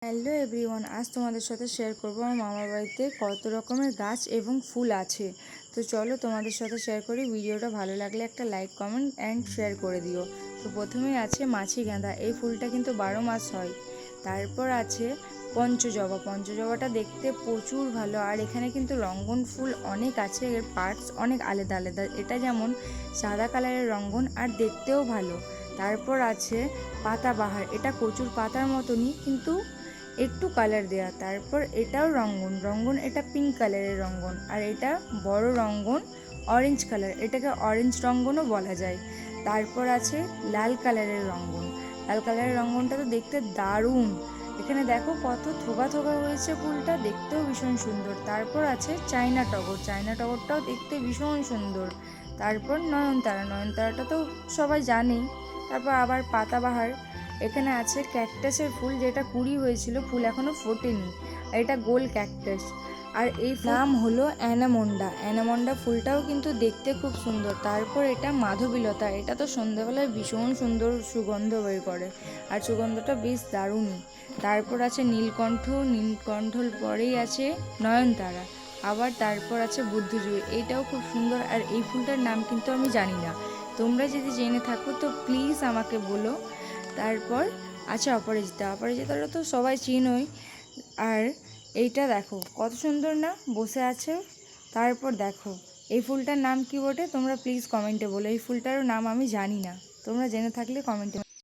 Hello everyone, আজ তোমাদের সাথে শেয়ার করব আমার মামার বাড়িতে কত রকমের গাছ এবং ফুল আছে। তো চলো তোমাদের সাথে শেয়ার করি। ভিডিওটা ভালো লাগলে একটা লাইক, কমেন্ট অ্যান্ড শেয়ার করে দিও। তো প্রথমেই আছে মাছি গাঁদা, এই ফুলটা কিন্তু 12 মাস হয়। তারপর আছে পঞ্চজবা, পঞ্চজবাটা দেখতে প্রচুর ভালো। আর এখানে কিন্তু রঙ্গন ফুল অনেক আছে, এর পার্টস অনেক আলাদা আলাদা। এটা যেমন সাদা কালারের রঙ্গন আর দেখতেও ভালো। তারপর আছে পাতাবাহার, এটা কচুর পাতার মতনই কিন্তু একটু কালার দেয়া। তারপর এটাও রঙ্গন, রঙ্গন এটা পিঙ্ক কালারের রঙ্গন। আর এটা বড় রঙ্গন অরেঞ্জ কালার, এটাকে অরেঞ্জ রঙ্গনও বলা যায়। তারপর আছে লাল কালারের রঙ্গন, লাল কালারের রঙ্গনটা তো দেখতে দারুণ। এখানে দেখো কত থোকা থোকা হয়েছে, ফুলটা দেখতেও ভীষণ সুন্দর। তারপর আছে চায়না টগর, চায়না টগরটাও দেখতে ভীষণ সুন্দর। তারপর নয়নতারা, নয়নতারাটা তো সবাই জানেই। তারপর আবার পাতাবাহার, এখানে আছে ক্যাকটাসের ফুল, যেটা কুড়ি হয়েছিল, ফুল এখনো ফোটেনি। এটা গোল ক্যাকটাস। আর এই নাম হলো অ্যানামন্ডা, অ্যানামন্ডা ফুলটাও কিন্তু দেখতে খুব সুন্দর। তারপর এটা মাধবীলতা, এটা তো সন্ধ্যাবেলায় ভীষণ সুন্দর সুগন্ধ বের করে, আর সুগন্ধটা বেশ দারুণই। তারপর আছে নীলকণ্ঠ, নীলকণ্ঠর পরেই আছে নয়নতারা। আবার তারপর আছে বুদ্ধজুই, এইটাও খুব সুন্দর। আর এই ফুলটার নাম কিন্তু আমি জানি না, তোমরা যদি জেনে থাকো তো প্লিজ আমাকে বলো। তারপর আছে অপরাজিতা, অপরাজিতাটা তো সবাই চিনোই। আর এইটা দেখো কত সুন্দর না বসে আছে। তারপর দেখো এই ফুলটার নাম কি বটে, তোমরা প্লিজ কমেন্টে বলো। এই ফুলটারও নাম আমি জানি না, তোমরা জেনে থাকলে কমেন্টে